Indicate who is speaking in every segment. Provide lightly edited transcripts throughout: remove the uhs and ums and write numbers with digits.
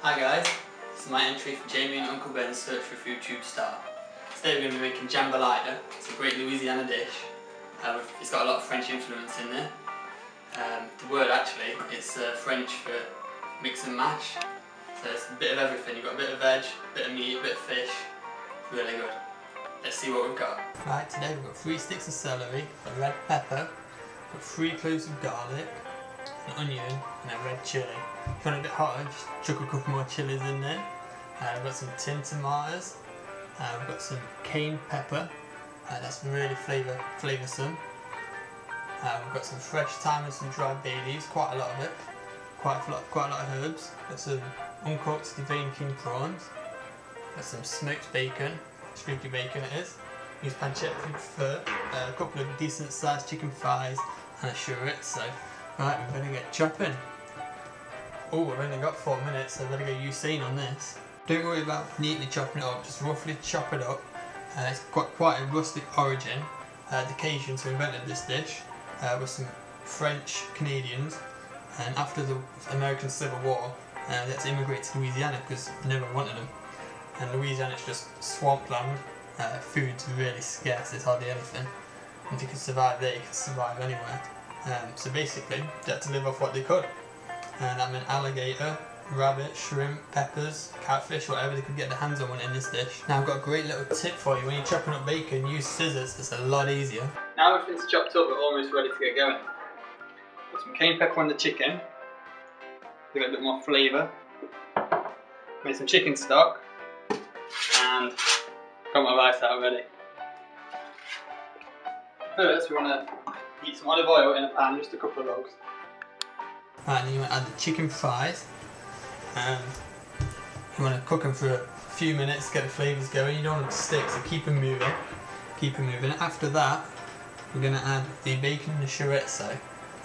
Speaker 1: Hi guys, this is my entry for Jamie and Uncle Ben's Search for Food Tube Star. Today we're going to be making Jambalaya. It's a great Louisiana dish. It's got a lot of French influence in there. The word actually is French for mix and mash. So it's a bit of everything. You've got a bit of veg, a bit of meat, a bit of fish. Really good. Let's see what we've got. Right, today we've got 3 sticks of celery, a red pepper, we've got 3 cloves of garlic, an onion and a red chilli. If you want it a bit hotter, just chuck a couple more chilies in there. We've got some tin tomatoes, we've got some cayenne pepper, that's really flavoursome. We've got some fresh thyme and some dry bay leaves, quite a lot of it, quite a lot of herbs. We've got some uncooked deveined king prawns, we've got some smoked bacon, streaky bacon it is. Use pancetta if you prefer, a couple of decent sized chicken thighs and a chorizo. Right, we better get chopping. Oh, we've only got 4 minutes, so I better go Usain on this. Don't worry about neatly chopping it up, just roughly chop it up. It's got quite a rustic origin. The Cajuns who invented this dish were some French Canadians, and after the American Civil War they had to immigrate to Louisiana because they never wanted them. And Louisiana is just swampland, food's really scarce, there's hardly anything. And if you can survive there, you can survive anywhere. So basically, they had to live off what they could. And that meant alligator, rabbit, shrimp, peppers, catfish, whatever they could get their hands on in this dish. Now I've got a great little tip for you. When you're chopping up bacon, use scissors, it's a lot easier. Now everything's chopped up, we're almost ready to get going. Put some cayenne pepper on the chicken, give it a bit more flavour. Made some chicken stock, and got my rice out already. First we want to heat some olive oil in a pan, just a couple of logs. Right, then you want to add the chicken thighs. You want to cook them for a few minutes, get the flavours going. You don't want them to stick, so keep them moving. Keep them moving. After that, we're going to add the bacon and the chorizo.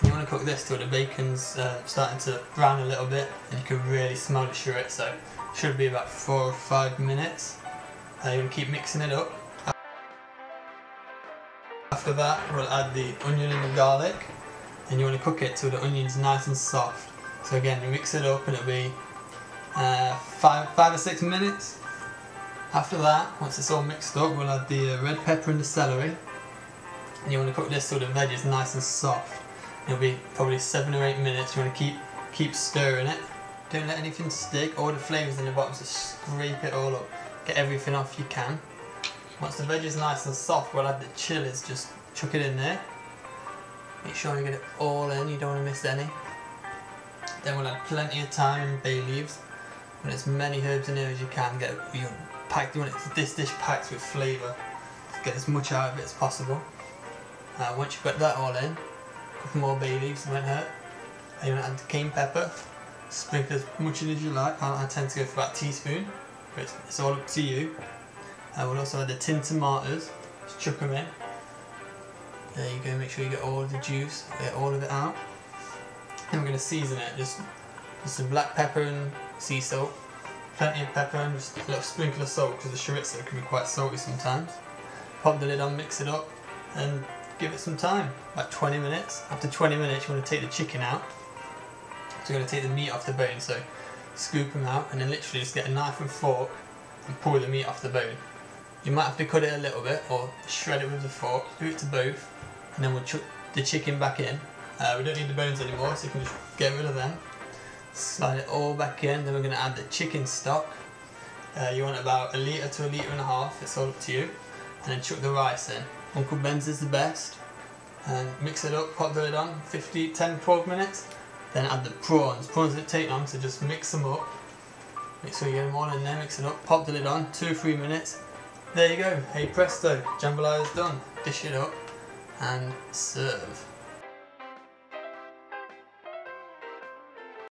Speaker 1: You want to cook this till the bacon's starting to brown a little bit, and you can really smell the chorizo. Should be about 4 or 5 minutes. You want to keep mixing it up. After that, we'll add the onion and the garlic, and you want to cook it till the onion's nice and soft. So again, you mix it up and it'll be 5 or 6 minutes. After that, once it's all mixed up, we'll add the red pepper and the celery, and you want to cook this till the veg is nice and soft. It'll be probably 7 or 8 minutes. You want to keep stirring it. Don't let anything stick. All the flavours in the bottom, just scrape it all up. Get everything off you can. Once the veg is nice and soft, we'll add the chilies. Just chuck it in there. Make sure you get it all in, you don't want to miss any. Then we'll add plenty of thyme and bay leaves. Put as many herbs in there as you can. This dish packed with flavour. Get as much out of it as possible. Once you've got that all in, a couple more bay leaves, won't hurt. And you want to add the cayenne pepper. Sprinkle as much as you like. I tend to go for about a teaspoon, but it's all up to you. We'll also add the tin tomatoes. Just chuck them in. There you go, make sure you get all of the juice, get all of it out. Then we're going to season it, just some black pepper and sea salt, plenty of pepper and just a little sprinkle of salt because the chorizo can be quite salty sometimes. Pop the lid on, mix it up and give it some time, about 20 minutes. After 20 minutes you want to take the chicken out. So you're going to take the meat off the bone, so scoop them out and then literally just get a knife and fork and pull the meat off the bone. You might have to cut it a little bit or shred it with the fork, do it to both. And then we'll chuck the chicken back in. We don't need the bones anymore, so you can just get rid of them. Slide it all back in, then we're going to add the chicken stock. You want about 1 litre to 1.5 litres, it's all up to you. And then chuck the rice in. Uncle Ben's is the best. And mix it up, pop the lid on, 10-12 minutes. Then add the prawns. Prawns that take long, so just mix them up. Make sure you get them all in there, mix it up, pop the lid on, 2 or 3 minutes. There you go, hey presto, Jambalaya's done. Dish it up and serve.